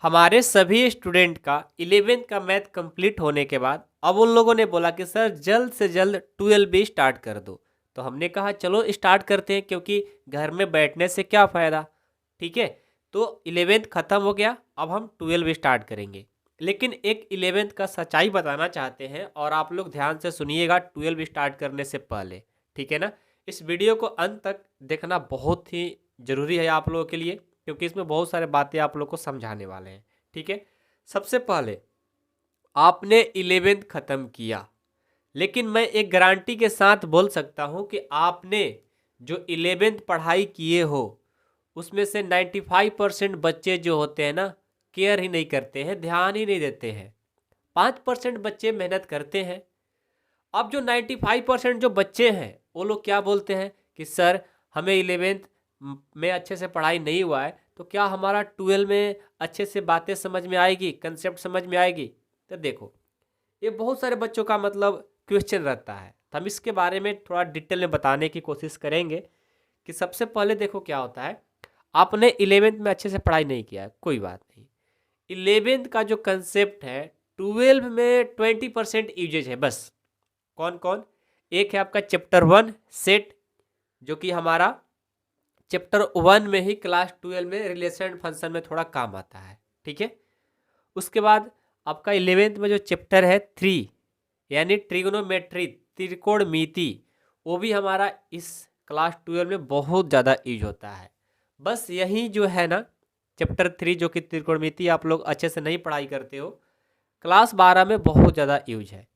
हमारे सभी स्टूडेंट का 11th का मैथ कंप्लीट होने के बाद अब उन लोगों ने बोला कि सर जल्द से जल्द 12 भी स्टार्ट कर दो। तो हमने कहा चलो स्टार्ट करते हैं, क्योंकि घर में बैठने से क्या फ़ायदा। ठीक है, तो 11th ख़त्म हो गया, अब हम 12 स्टार्ट करेंगे। लेकिन एक 11th का सच्चाई बताना चाहते हैं और आप लोग ध्यान से सुनिएगा 12 स्टार्ट करने से पहले। ठीक है ना, इस वीडियो को अंत तक देखना बहुत ही ज़रूरी है आप लोगों के लिए, क्योंकि इसमें बहुत सारे बातें आप लोग को समझाने वाले हैं। ठीक है, सबसे पहले आपने 11th ख़त्म किया, लेकिन मैं एक गारंटी के साथ बोल सकता हूं कि आपने जो 11th पढ़ाई किए हो उसमें से 95% बच्चे जो होते हैं ना, केयर ही नहीं करते हैं, ध्यान ही नहीं देते हैं। 5% बच्चे मेहनत करते हैं। अब जो 95% जो बच्चे हैं वो लोग क्या बोलते हैं कि सर हमें 11th में अच्छे से पढ़ाई नहीं हुआ है, तो क्या हमारा 12 में अच्छे से बातें समझ में आएगी, कंसेप्ट समझ में आएगी। तो देखो, ये बहुत सारे बच्चों का मतलब क्वेश्चन रहता है, तो हम इसके बारे में थोड़ा डिटेल में बताने की कोशिश करेंगे कि सबसे पहले देखो क्या होता है। आपने 11th में अच्छे से पढ़ाई नहीं किया है, कोई बात नहीं। 11th का जो कंसेप्ट है 12 में 20% यूजेज है बस। कौन कौन? एक है आपका चैप्टर 1 सेट, जो कि हमारा चैप्टर 1 में ही क्लास 12 में रिलेशन फंक्शन में थोड़ा काम आता है। ठीक है, उसके बाद आपका 11th में जो चैप्टर है 3 यानी ट्रिग्नोमेट्री, त्रिकोणमिति, वो भी हमारा इस क्लास 12 में बहुत ज़्यादा यूज होता है। बस यही जो है ना, चैप्टर 3 जो कि त्रिकोणमिति आप लोग अच्छे से नहीं पढ़ाई करते हो, क्लास 12 में बहुत ज़्यादा यूज है।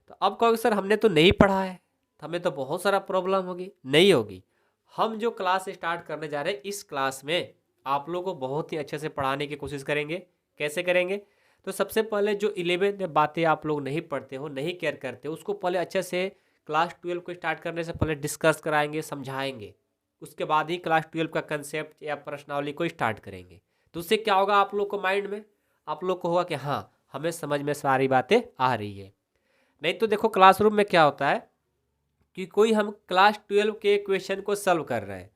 तो अब कहोगे सर हमने तो नहीं पढ़ा है, तो हमें तो बहुत सारा प्रॉब्लम होगी। नहीं होगी, हम जो क्लास स्टार्ट करने जा रहे हैं इस क्लास में आप लोगों को बहुत ही अच्छे से पढ़ाने की कोशिश करेंगे। कैसे करेंगे? तो सबसे पहले जो 11th में बातें आप लोग नहीं पढ़ते हो, नहीं केयर करते हो, उसको पहले अच्छे से क्लास 12 को स्टार्ट करने से पहले डिस्कस कराएंगे, समझाएंगे। उसके बाद ही क्लास 12 का कंसेप्ट या प्रश्नावली को स्टार्ट करेंगे। तो उससे क्या होगा, आप लोग को माइंड में आप लोग को होगा कि हाँ हमें समझ में सारी बातें आ रही है। नहीं तो देखो क्लासरूम में क्या होता है कि कोई हम क्लास 12 के क्वेश्चन को सॉल्व कर रहे हैं,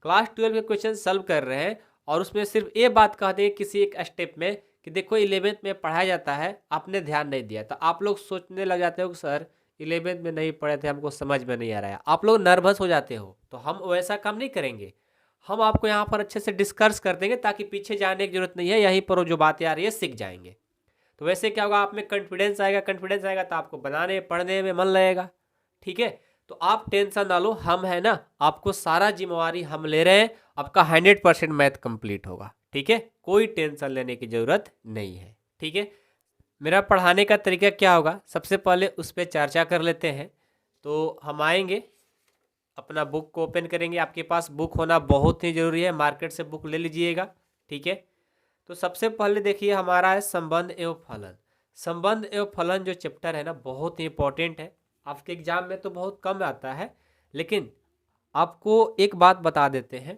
क्लास 12 के क्वेश्चन सॉल्व कर रहे हैं, और उसमें सिर्फ ये बात कह दें किसी एक स्टेप में कि देखो 11th में पढ़ाया जाता है, आपने ध्यान नहीं दिया, तो आप लोग सोचने लग जाते हो कि सर 11th में नहीं पढ़े थे, हमको समझ में नहीं आ रहा है। आप लोग नर्वस हो जाते हो। तो हम वैसा काम नहीं करेंगे, हम आपको यहाँ पर अच्छे से डिस्कस कर देंगे ताकि पीछे जाने की जरूरत नहीं है, यहीं पर जो बातें आ रही है सीख जाएंगे। तो वैसे क्या होगा, आप में कॉन्फिडेंस आएगा, कॉन्फिडेंस आएगा तो आपको बनाने पढ़ने में मन लगेगा। ठीक है, तो आप टेंशन ना लो, हम है ना, आपको सारा जिम्मेवारी हम ले रहे हैं, आपका 100% मैथ कंप्लीट होगा। ठीक है, कोई टेंशन लेने की ज़रूरत नहीं है। ठीक है, मेरा पढ़ाने का तरीका क्या होगा, सबसे पहले उस पर चर्चा कर लेते हैं। तो हम आएंगे, अपना बुक को ओपन करेंगे। आपके पास बुक होना बहुत ही ज़रूरी है, मार्केट से बुक ले लीजिएगा। ठीक है, तो सबसे पहले देखिए हमारा है संबंध एवं फलन। संबंध एवं फलन जो चैप्टर है ना, बहुत ही इंपॉर्टेंट है। आपके एग्जाम में तो बहुत कम आता है, लेकिन आपको एक बात बता देते हैं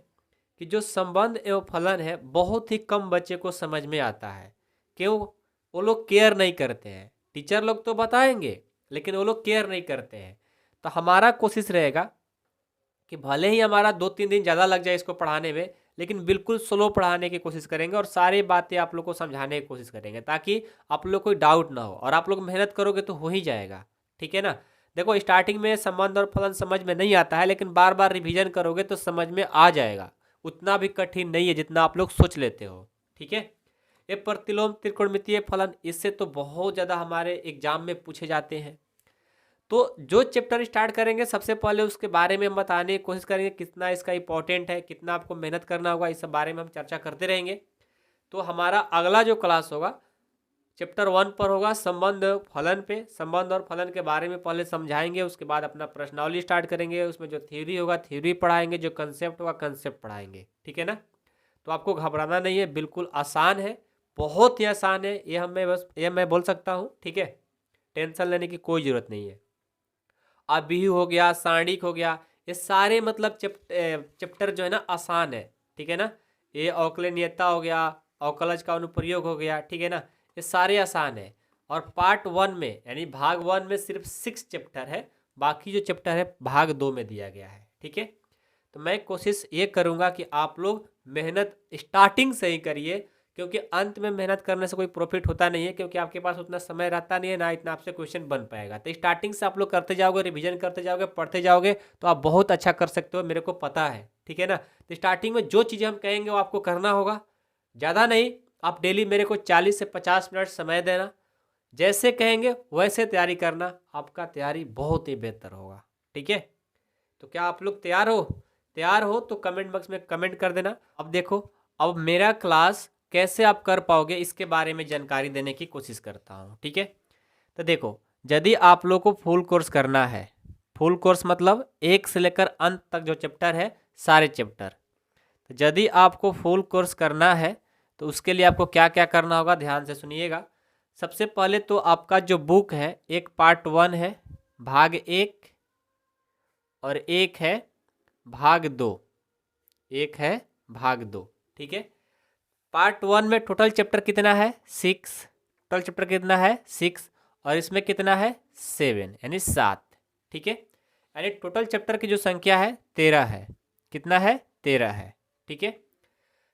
कि जो संबंध एवं फलन है बहुत ही कम बच्चे को समझ में आता है। क्यों? वो लोग केयर नहीं करते हैं। टीचर लोग तो बताएंगे, लेकिन वो लोग केयर नहीं करते हैं। तो हमारा कोशिश रहेगा कि भले ही हमारा 2-3 दिन ज़्यादा लग जाए इसको पढ़ाने में, लेकिन बिल्कुल स्लो पढ़ाने की कोशिश करेंगे और सारी बातें आप लोग को समझाने की कोशिश करेंगे, ताकि आप लोग कोई डाउट ना हो, और आप लोग मेहनत करोगे तो हो ही जाएगा। ठीक है ना, देखो स्टार्टिंग में संबंध और फलन समझ में नहीं आता है, लेकिन बार बार रिवीजन करोगे तो समझ में आ जाएगा। उतना भी कठिन नहीं है जितना आप लोग सोच लेते हो। ठीक है, ये प्रतिलोम त्रिकोणमितीय फलन, इससे तो बहुत ज़्यादा हमारे एग्जाम में पूछे जाते हैं। तो जो चैप्टर स्टार्ट करेंगे सबसे पहले उसके बारे में हम बताने की कोशिश करेंगे, कितना इसका इंपॉर्टेंट है, कितना आपको मेहनत करना होगा, इस सब बारे में हम चर्चा करते रहेंगे। तो हमारा अगला जो क्लास होगा चैप्टर 1 पर होगा, संबंध फलन पे। संबंध और फलन के बारे में पहले समझाएंगे, उसके बाद अपना प्रश्नावली स्टार्ट करेंगे। उसमें जो थ्योरी होगा थ्योरी पढ़ाएंगे, जो कंसेप्ट होगा कंसेप्ट पढ़ाएंगे। ठीक है ना, तो आपको घबराना नहीं है, बिल्कुल आसान है, बहुत ही आसान है ये मैं बोल सकता हूँ। ठीक है, टेंशन लेने की कोई ज़रूरत नहीं है। अभिहु हो गया, सारणिक हो गया, ये सारे मतलब चैप्टर जो है ना आसान है। ठीक है ना, ये अवकलनीयता हो गया, अवकलज का अनुप्रयोग हो गया। ठीक है ना, ये सारे आसान है। और पार्ट 1 में यानी भाग 1 में सिर्फ 6 चैप्टर है, बाकी जो चैप्टर है भाग 2 में दिया गया है। ठीक है, तो मैं कोशिश ये करूँगा कि आप लोग मेहनत स्टार्टिंग से ही करिए, क्योंकि अंत में मेहनत करने से कोई प्रॉफिट होता नहीं है, क्योंकि आपके पास उतना समय रहता नहीं है, ना इतना आपसे क्वेश्चन बन पाएगा। तो स्टार्टिंग से आप लोग करते जाओगे, रिवीजन करते जाओगे, पढ़ते जाओगे, तो आप बहुत अच्छा कर सकते हो, मेरे को पता है, ठीक है ना। तो स्टार्टिंग में जो चीज़ें हम कहेंगे वो आपको करना होगा, ज़्यादा नहीं। आप डेली मेरे को 40 से 50 मिनट समय देना, जैसे कहेंगे वैसे तैयारी करना, आपका तैयारी बहुत ही बेहतर होगा, ठीक है। तो क्या आप लोग तैयार हो? तैयार हो तो कमेंट बॉक्स में कमेंट कर देना। अब देखो, अब मेरा क्लास कैसे आप कर पाओगे इसके बारे में जानकारी देने की कोशिश करता हूँ, ठीक है। तो देखो, यदि आप लोग को फुल कोर्स करना है, फुल कोर्स मतलब एक से लेकर अंत तक जो चैप्टर है, सारे चैप्टर, तो यदि आपको फुल कोर्स करना है तो उसके लिए आपको क्या क्या करना होगा, ध्यान से सुनिएगा। सबसे पहले तो आपका जो बुक है, एक पार्ट 1 है, भाग 1, और एक है भाग 2, एक है भाग 2, ठीक है। पार्ट 1 में टोटल चैप्टर कितना है? 6। टोटल चैप्टर कितना है? 6। और इसमें कितना है? 7, यानी 7, ठीक है। यानी टोटल चैप्टर की जो संख्या है 13 है। कितना है? 13 है, ठीक है।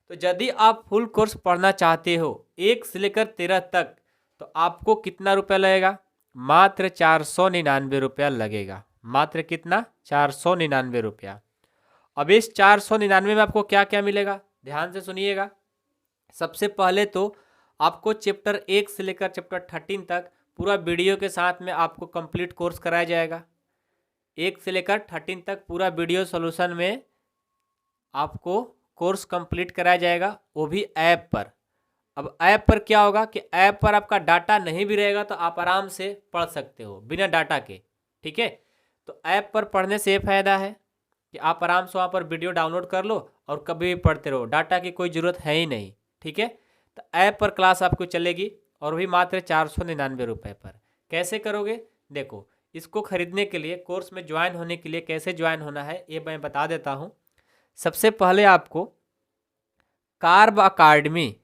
तो यदि आप फुल कोर्स पढ़ना चाहते हो 1 से लेकर 13 तक, तो आपको कितना रुपया लगेगा? मात्र 499 रुपया लगेगा। मात्र कितना? 499 रुपया। अब इस 499 में आपको क्या क्या मिलेगा, ध्यान से सुनिएगा। सबसे पहले तो आपको चैप्टर 1 से लेकर चैप्टर 13 तक पूरा वीडियो के साथ में आपको कंप्लीट कोर्स कराया जाएगा। 1 से लेकर 13 तक पूरा वीडियो सॉल्यूशन में आपको कोर्स कंप्लीट कराया जाएगा, वो भी ऐप पर। अब ऐप पर क्या होगा कि ऐप पर आपका डाटा नहीं भी रहेगा तो आप आराम से पढ़ सकते हो बिना डाटा के, ठीक है। तो ऐप पर पढ़ने से ये फ़ायदा है कि आप आराम से वहाँ पर वीडियो डाउनलोड कर लो और कभी भी पढ़ते रहो, डाटा की कोई ज़रूरत है ही नहीं, ठीक है। तो ऐप पर क्लास आपको चलेगी, और भी मात्र 499 रुपये पर। कैसे करोगे? देखो, इसको खरीदने के लिए, कोर्स में ज्वाइन होने के लिए कैसे ज्वाइन होना है ये मैं बता देता हूँ। सबसे पहले आपको कार्व अकादमी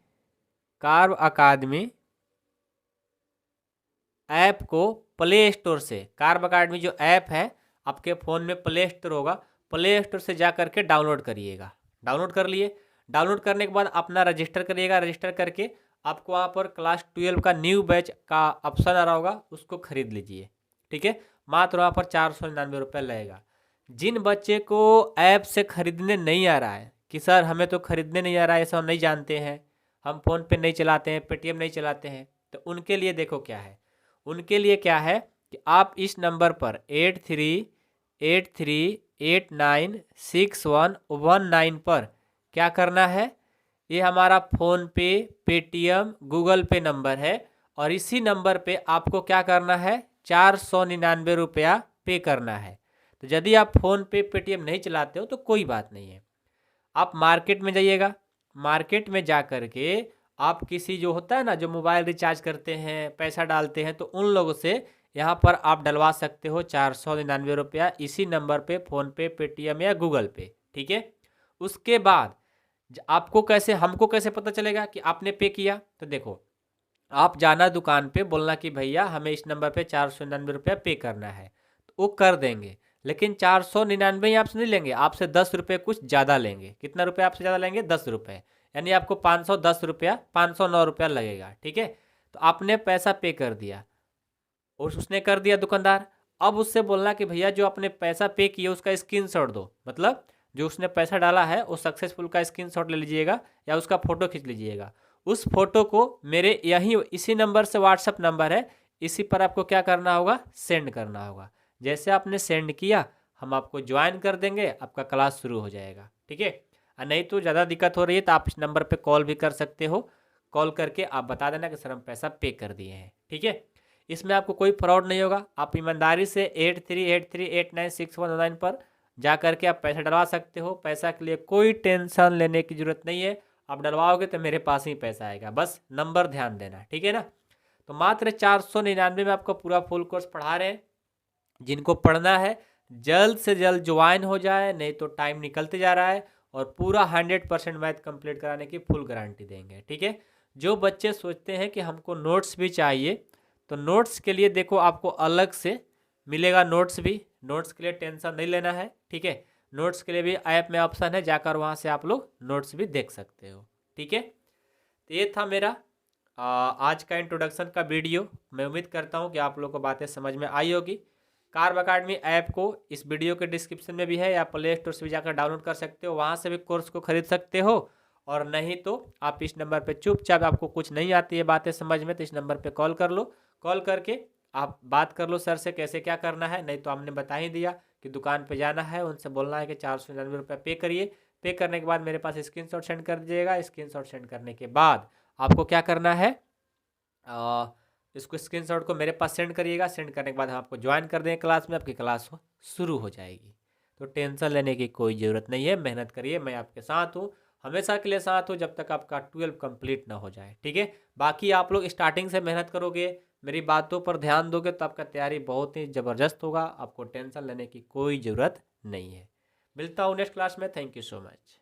ऐप को प्ले स्टोर से, कार्व अकादमी जो ऐप है आपके फ़ोन में प्ले स्टोर होगा, प्ले स्टोर से जा करके डाउनलोड करिएगा। डाउनलोड कर लिए, डाउनलोड करने के बाद अपना रजिस्टर करिएगा। रजिस्टर करके आपको वहाँ पर क्लास 12 का न्यू बैच का ऑप्शन आ रहा होगा, उसको खरीद लीजिए, ठीक है। मात्र वहाँ पर 499 रुपये लगेगा। जिन बच्चे को ऐप से खरीदने नहीं आ रहा है कि सर हमें तो खरीदने नहीं आ रहा है, ऐसा हम नहीं जानते हैं, हम फ़ोन पे नहीं चलाते हैं, पेटीएम नहीं चलाते हैं, तो उनके लिए देखो क्या है। उनके लिए क्या है कि आप इस नंबर पर 8383896119 पर क्या करना है, ये हमारा फ़ोन पे, पेटीएम, गूगल पे नंबर है, और इसी नंबर पे आपको क्या करना है, 499 रुपया पे करना है। तो यदि आप फ़ोन पे, पेटीएम नहीं चलाते हो तो कोई बात नहीं है, आप मार्केट में जाइएगा। मार्केट में जा कर के आप किसी, जो होता है ना जो मोबाइल रिचार्ज करते हैं, पैसा डालते हैं, तो उन लोगों से यहाँ पर आप डलवा सकते हो 499 रुपया इसी नंबर पे, फ़ोन पे, पेटीएम या गूगल पे, ठीक है। उसके बाद आपको कैसे, हमको कैसे पता चलेगा कि आपने पे किया? तो देखो, आप जाना दुकान पे, बोलना कि भैया हमें इस नंबर पे 499 रुपया पे करना है, तो वो कर देंगे। लेकिन 499 आपसे नहीं लेंगे, आपसे 10 रुपये कुछ ज़्यादा लेंगे। कितना रुपये आपसे ज़्यादा लेंगे? 10 रुपये, यानी आपको 510 रुपया, 509 रुपया लगेगा, ठीक है। तो आपने पैसा पे कर दिया, और उसने कर दिया दुकानदार। अब उससे बोलना कि भैया जो आपने पैसा पे किया उसका स्क्रीनशॉट दो, मतलब जो उसने पैसा डाला है वो सक्सेसफुल का स्क्रीनशॉट ले लीजिएगा या उसका फ़ोटो खींच लीजिएगा। उस फोटो को मेरे इसी नंबर से, व्हाट्सअप नंबर है, इसी पर आपको क्या करना होगा, सेंड करना होगा। जैसे आपने सेंड किया, हम आपको ज्वाइन कर देंगे, आपका क्लास शुरू हो जाएगा, ठीक है। और नहीं तो ज़्यादा दिक्कत हो रही है तो आप इस नंबर पे कॉल भी कर सकते हो। कॉल करके आप बता देना कि सर हम पैसा पे कर दिए हैं, ठीक है। इसमें आपको कोई फ्रॉड नहीं होगा। आप ईमानदारी से 8383896119 पर जा करके आप पैसा डलवा सकते हो। पैसा के लिए कोई टेंशन लेने की ज़रूरत नहीं है, आप डलवाओगे तो मेरे पास ही पैसा आएगा, बस नंबर ध्यान देना, ठीक है ना। तो मात्र 499 में आपको पूरा फुल कोर्स पढ़ा रहे हैं। जिनको पढ़ना है जल्द से जल्द ज्वाइन हो जाए, नहीं तो टाइम निकलते जा रहा है, और पूरा 100% मैथ कंप्लीट कराने की फुल गारंटी देंगे, ठीक है। जो बच्चे सोचते हैं कि हमको नोट्स भी चाहिए, तो नोट्स के लिए देखो आपको अलग से मिलेगा नोट्स भी। नोट्स के लिए टेंशन नहीं लेना है, ठीक है। नोट्स के लिए भी ऐप में ऑप्शन है, जाकर वहाँ से आप लोग नोट्स भी देख सकते हो, ठीक है। तो ये था मेरा आज का इंट्रोडक्शन का वीडियो। मैं उम्मीद करता हूँ कि आप लोगों को बातें समझ में आई होगी। कार्व अकाडमी ऐप को इस वीडियो के डिस्क्रिप्शन में भी है, या प्ले स्टोर से भी जाकर डाउनलोड कर सकते हो, वहाँ से भी कोर्स को खरीद सकते हो। और नहीं तो आप इस नंबर पे चुपचाप, आपको कुछ नहीं आती है बातें समझ में, तो इस नंबर पे कॉल कर लो। कॉल करके आप बात कर लो सर से कैसे क्या करना है। नहीं तो हमने बता ही दिया कि दुकान पे जाना है, उनसे बोलना है कि 499 रुपये पे करिए। पे करने के बाद मेरे पास स्क्रीनशॉट सेंड कर दीजिएगा। स्क्रीनशॉट सेंड करने के बाद आपको क्या करना है, इसको स्क्रीनशॉट को मेरे पास सेंड करिएगा। सेंड करने के बाद हम आपको ज्वाइन कर देंगे क्लास में, आपकी क्लास शुरू हो जाएगी। तो टेंशन लेने की कोई ज़रूरत नहीं है, मेहनत करिए, मैं आपके साथ हूँ, हमेशा के लिए साथ हूँ, जब तक आपका 12 कंप्लीट ना हो जाए। ठीक है, बाकी आप लोग स्टार्टिंग से मेहनत करोगे, मेरी बातों पर ध्यान दोगे, तो आपका तैयारी बहुत ही ज़बरदस्त होगा। आपको टेंशन लेने की कोई ज़रूरत नहीं है। मिलता हूँ नेक्स्ट क्लास में। Thank you so much.